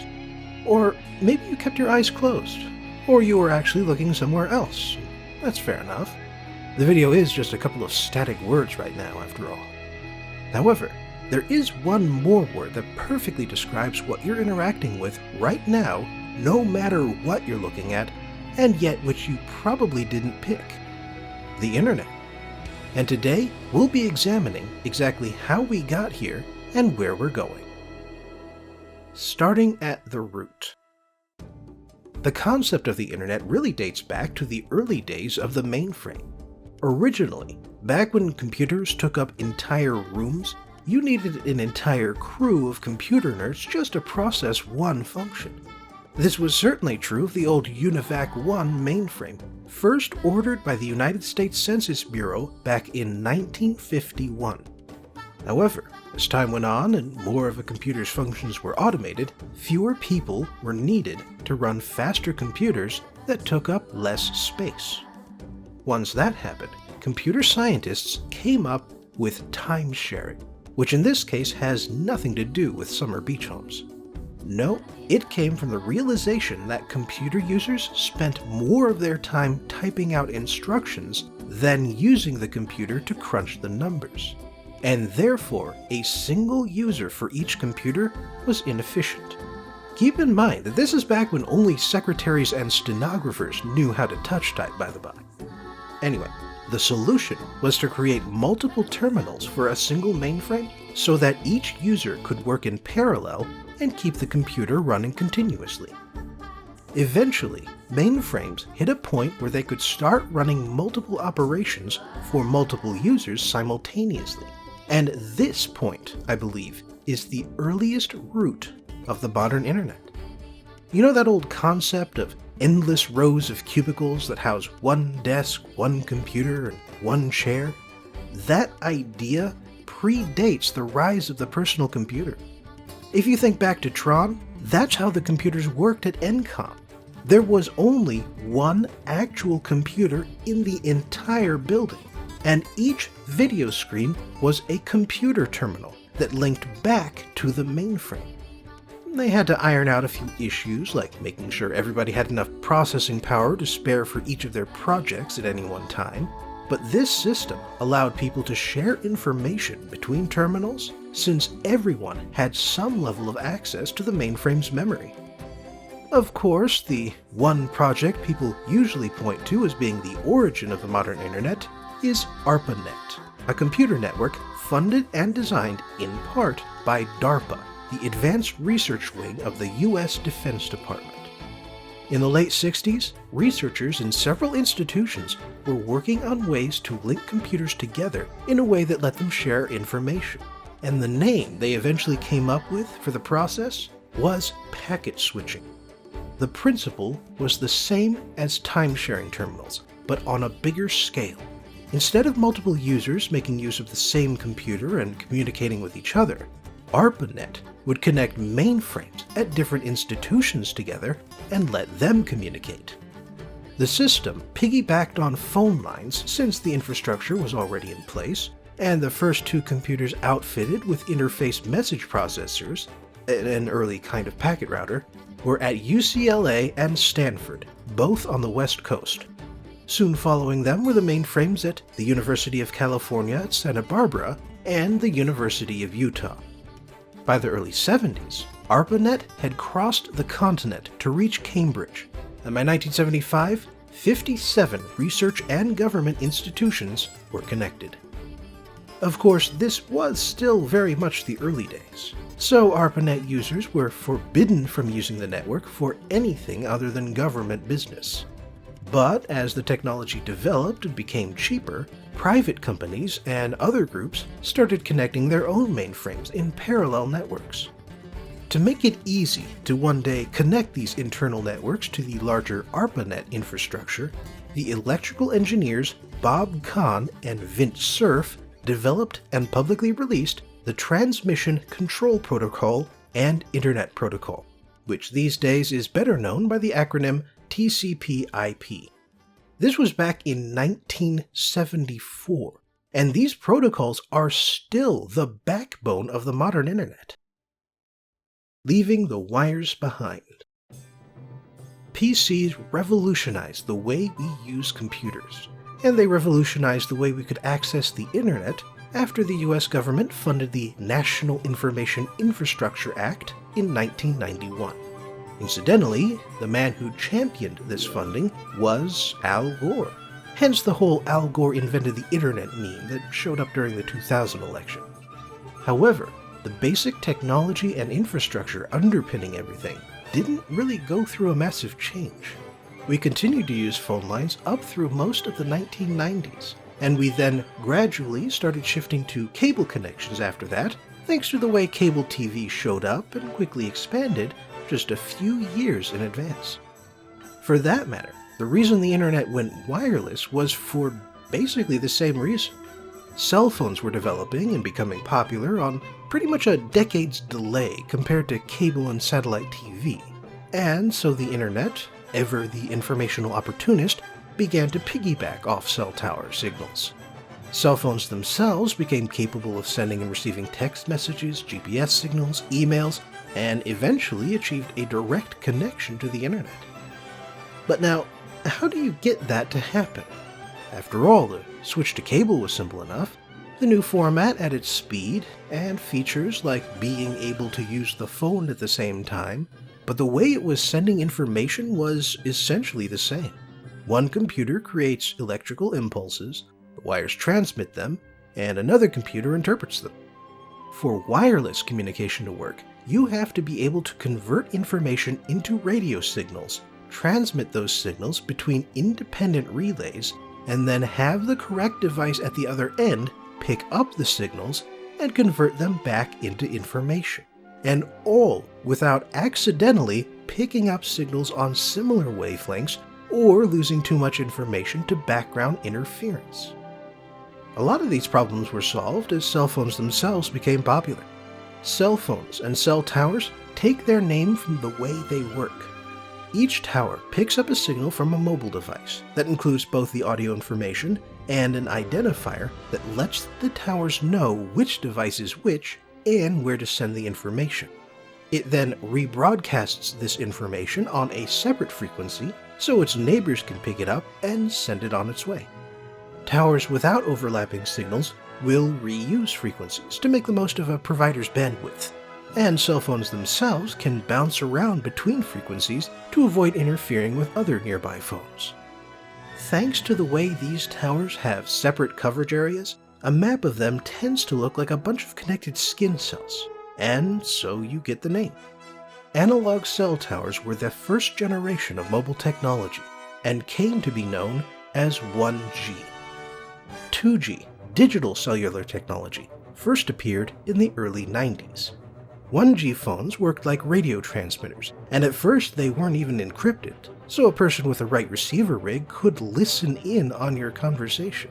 Speaker 1: Or maybe you kept your eyes closed, or you were actually looking somewhere else. That's fair enough. The video is just a couple of static words right now, after all. However, there is one more word that perfectly describes what you're interacting with right now, no matter what you're looking at, and yet which you probably didn't pick. The Internet. And today, we'll be examining exactly how we got here and where we're going. Starting at the root. The concept of the Internet really dates back to the early days of the mainframe. Originally, back when computers took up entire rooms, you needed an entire crew of computer nerds just to process one function. This was certainly true of the old UNIVAC 1 mainframe, first ordered by the United States Census Bureau back in 1951. However, as time went on and more of a computer's functions were automated, fewer people were needed to run faster computers that took up less space. Once that happened, computer scientists came up with time sharing, which in this case has nothing to do with summer beach homes. No, it came from the realization that computer users spent more of their time typing out instructions than using the computer to crunch the numbers. And therefore, a single user for each computer was inefficient. Keep in mind that this is back when only secretaries and stenographers knew how to touch type, by the by. Anyway, the solution was to create multiple terminals for a single mainframe so that each user could work in parallel and keep the computer running continuously. Eventually, mainframes hit a point where they could start running multiple operations for multiple users simultaneously. And this point, I believe, is the earliest root of the modern internet. You know that old concept of endless rows of cubicles that house one desk, one computer, and one chair? That idea predates the rise of the personal computer. If you think back to Tron, That's how the computers worked at ENCOM. There was only one actual computer in the entire building, and each video screen was a computer terminal that linked back to the mainframe. They had to iron out a few issues, like making sure everybody had enough processing power to spare for each of their projects at any one time, but this system allowed people to share information between terminals since everyone had some level of access to the mainframe's memory. Of course, the one project people usually point to as being the origin of the modern internet is ARPANET, a computer network funded and designed in part by DARPA, the Advanced Research Wing of the U.S. Defense Department. In the late 60s, researchers in several institutions were working on ways to link computers together in a way that let them share information, and the name they eventually came up with for the process was packet switching. The principle was the same as time-sharing terminals, but on a bigger scale. Instead of multiple users making use of the same computer and communicating with each other, ARPANET would connect mainframes at different institutions together and let them communicate. The system piggybacked on phone lines since the infrastructure was already in place, and the first two computers outfitted with interface message processors, an early kind of packet router, were at UCLA and Stanford, both on the West Coast. Soon following them were the mainframes at the University of California at Santa Barbara and the University of Utah. By the early 70s, ARPANET had crossed the continent to reach Cambridge, and by 1975, 57 research and government institutions were connected. Of course, this was still very much the early days, so ARPANET users were forbidden from using the network for anything other than government business. But as the technology developed and became cheaper, private companies and other groups started connecting their own mainframes in parallel networks. To make it easy to one day connect these internal networks to the larger ARPANET infrastructure, the electrical engineers Bob Kahn and Vint Cerf developed and publicly released the Transmission Control Protocol and Internet Protocol, which these days is better known by the acronym TCP/IP. This was back in 1974, and these protocols are still the backbone of the modern internet. Leaving the wires behind. PCs revolutionized the way we use computers, and they revolutionized the way we could access the internet after the US government funded the National Information Infrastructure Act in 1991. Incidentally, the man who championed this funding was Al Gore. Hence the whole Al Gore invented the internet meme that showed up during the 2000 election. However, the basic technology and infrastructure underpinning everything didn't really go through a massive change. We continued to use phone lines up through most of the 1990s, and we then gradually started shifting to cable connections after that, thanks to the way cable TV showed up and quickly expanded just a few years in advance. For that matter, the reason the internet went wireless was for basically the same reason. Cell phones were developing and becoming popular on pretty much a decade's delay compared to cable and satellite TV, and so the internet, ever the informational opportunist, began to piggyback off cell tower signals. Cell phones themselves became capable of sending and receiving text messages, GPS signals, emails, and eventually achieved a direct connection to the internet. But now, how do you get that to happen? After all, the switch to cable was simple enough. The new format added speed and features like being able to use the phone at the same time, but the way it was sending information was essentially the same. One computer creates electrical impulses, the wires transmit them, and another computer interprets them. For wireless communication to work, you have to be able to convert information into radio signals, transmit those signals between independent relays, and then have the correct device at the other end pick up the signals and convert them back into information. And all without accidentally picking up signals on similar wavelengths or losing too much information to background interference. A lot of these problems were solved as cell phones themselves became popular. Cell phones and cell towers take their name from the way they work. Each tower picks up a signal from a mobile device that includes both the audio information and an identifier that lets the towers know which device is which and where to send the information. It then rebroadcasts this information on a separate frequency so its neighbors can pick it up and send it on its way. Towers without overlapping signals will reuse frequencies to make the most of a provider's bandwidth, and cell phones themselves can bounce around between frequencies to avoid interfering with other nearby phones. Thanks to the way these towers have separate coverage areas, a map of them tends to look like a bunch of connected skin cells, and so you get the name. Analog cell towers were the first generation of mobile technology and came to be known as 1G. 2G, digital cellular technology, first appeared in the early 90s. 1G phones worked like radio transmitters, and at first they weren't even encrypted, so a person with the right receiver rig could listen in on your conversation.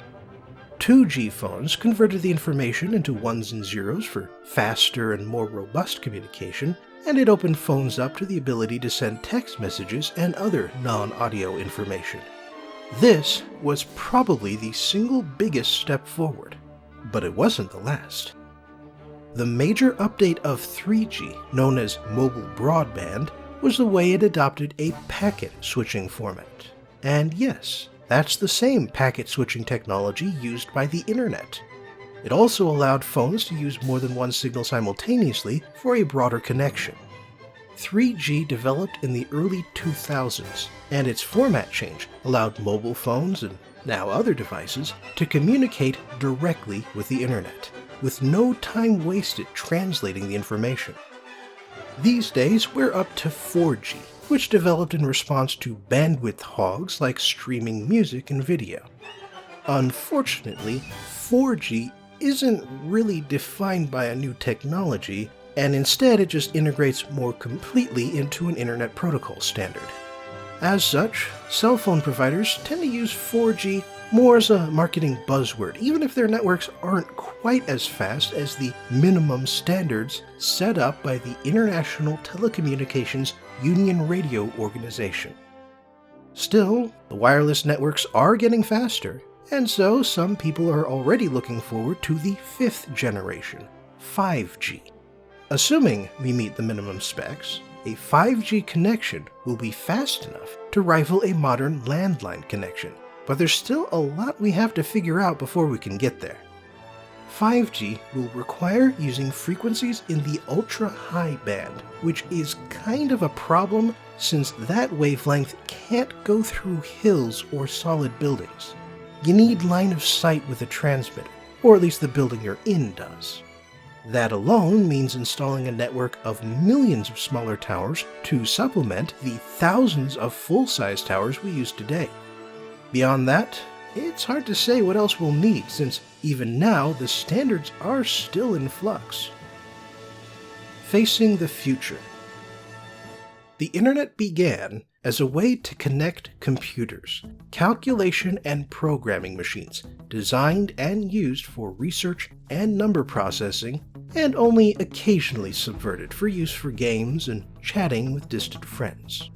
Speaker 1: 2G phones converted the information into ones and zeros for faster and more robust communication, and it opened phones up to the ability to send text messages and other non-audio information. This was probably the single biggest step forward, but it wasn't the last. The major update of 3G, known as mobile broadband, was the way it adopted a packet switching format. And yes, that's the same packet switching technology used by the internet. It also allowed phones to use more than one signal simultaneously for a broader connection. 3G developed in the early 2000s, and its format change allowed mobile phones, and now other devices, to communicate directly with the internet, with no time wasted translating the information. These days, we're up to 4G, which developed in response to bandwidth hogs like streaming music and video. Unfortunately, 4G isn't really defined by a new technology, and instead it just integrates more completely into an internet protocol standard. As such, cell phone providers tend to use 4G more as a marketing buzzword, even if their networks aren't quite as fast as the minimum standards set up by the International Telecommunications Union Radio Organization. Still, the wireless networks are getting faster, and so some people are already looking forward to the 5th generation, 5G. Assuming we meet the minimum specs, a 5G connection will be fast enough to rival a modern landline connection, but there's still a lot we have to figure out before we can get there. 5G will require using frequencies in the ultra-high band, which is kind of a problem since that wavelength can't go through hills or solid buildings. You need line of sight with a transmitter, or at least the building you're in does. That alone means installing a network of millions of smaller towers to supplement the thousands of full-size towers we use today. Beyond that, it's hard to say what else we'll need, since even now the standards are still in flux. Facing the future. The internet began as a way to connect computers, calculation and programming machines, designed and used for research and number processing, and only occasionally subverted for use for games and chatting with distant friends.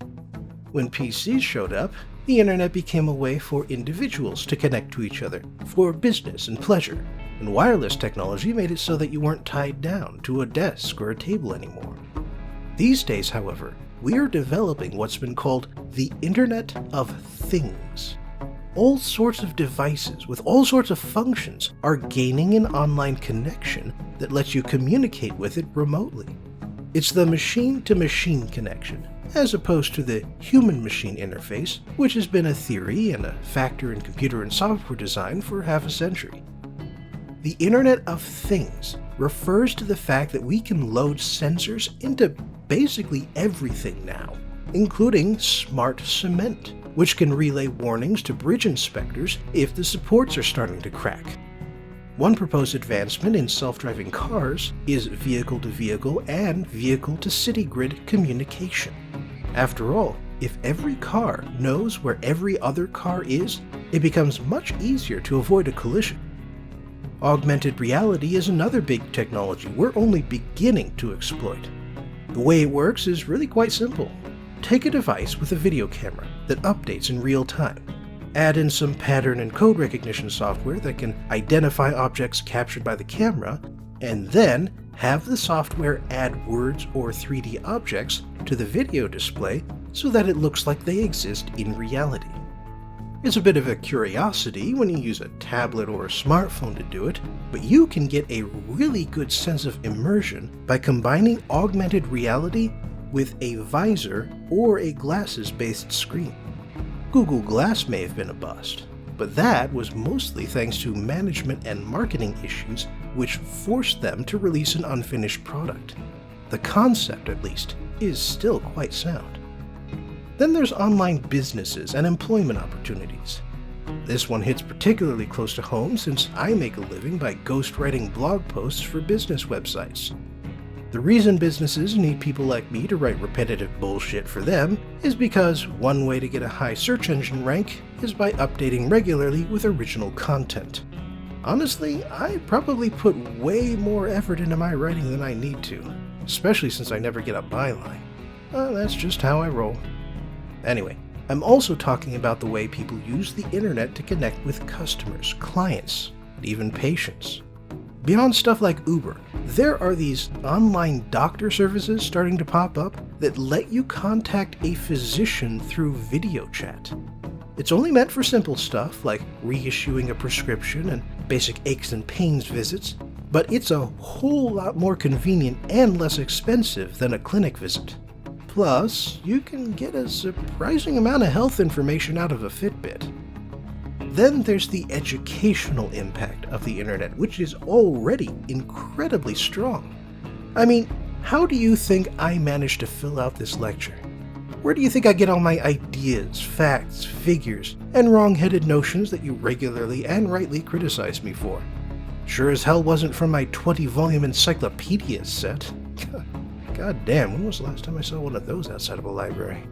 Speaker 1: When PCs showed up, the internet became a way for individuals to connect to each other for business and pleasure, and wireless technology made it so that you weren't tied down to a desk or a table anymore. These days, however, we are developing what's been called the Internet of Things. All sorts of devices with all sorts of functions are gaining an online connection that lets you communicate with it remotely. It's the machine-to-machine connection, as opposed to the human-machine interface, which has been a theory and a factor in computer and software design for half a century. The Internet of Things refers to the fact that we can load sensors into basically everything now, including smart cement, which can relay warnings to bridge inspectors if the supports are starting to crack. One proposed advancement in self-driving cars is vehicle-to-vehicle and vehicle-to-city grid communication. After all, if every car knows where every other car is, it becomes much easier to avoid a collision. Augmented reality is another big technology we're only beginning to exploit. The way it works is really quite simple. Take a device with a video camera that updates in real time. Add in some pattern and code recognition software that can identify objects captured by the camera, and then have the software add words or 3D objects to the video display so that it looks like they exist in reality. It's a bit of a curiosity when you use a tablet or a smartphone to do it, but you can get a really good sense of immersion by combining augmented reality with a visor or a glasses-based screen. Google Glass may have been a bust, but that was mostly thanks to management and marketing issues which forced them to release an unfinished product. The concept, at least, is still quite sound. Then there's online businesses and employment opportunities. This one hits particularly close to home since I make a living by ghostwriting blog posts for business websites. The reason businesses need people like me to write repetitive bullshit for them is because one way to get a high search engine rank is by updating regularly with original content. Honestly, I probably put way more effort into my writing than I need to, especially since I never get a byline. That's just how I roll. Anyway, I'm also talking about the way people use the internet to connect with customers, clients, and even patients. Beyond stuff like Uber, there are these online doctor services starting to pop up that let you contact a physician through video chat. It's only meant for simple stuff like reissuing a prescription and basic aches and pains visits, but it's a whole lot more convenient and less expensive than a clinic visit. Plus, you can get a surprising amount of health information out of a Fitbit. Then there's the educational impact of the internet, which is already incredibly strong. I mean, how do you think I managed to fill out this lecture? Where do you think I get all my ideas, facts, figures, and wrong-headed notions that you regularly and rightly criticize me for? Sure as hell wasn't from my 20-volume encyclopedia set. God damn, when was the last time I saw one of those outside of a library?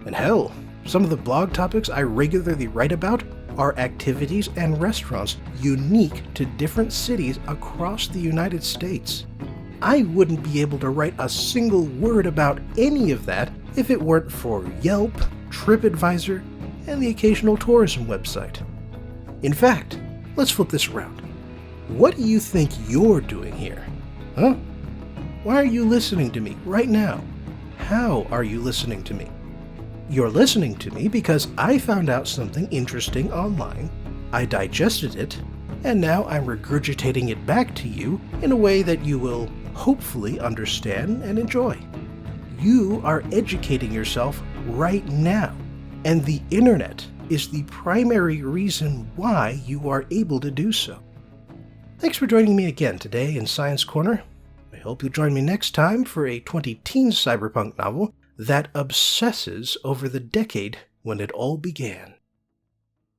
Speaker 1: And hell, some of the blog topics I regularly write about are activities and restaurants unique to different cities across the United States. I wouldn't be able to write a single word about any of that if it weren't for Yelp, TripAdvisor, and the occasional tourism website. In fact, let's flip this around. What do you think you're doing here? Huh? Why are you listening to me right now? How are you listening to me? You're listening to me because I found out something interesting online, I digested it, and now I'm regurgitating it back to you in a way that you will hopefully understand and enjoy. You are educating yourself right now, and the internet is the primary reason why you are able to do so. Thanks for joining me again today in Science Corner. I hope you'll join me next time for a 20-teen cyberpunk novel that obsesses over the decade when it all began.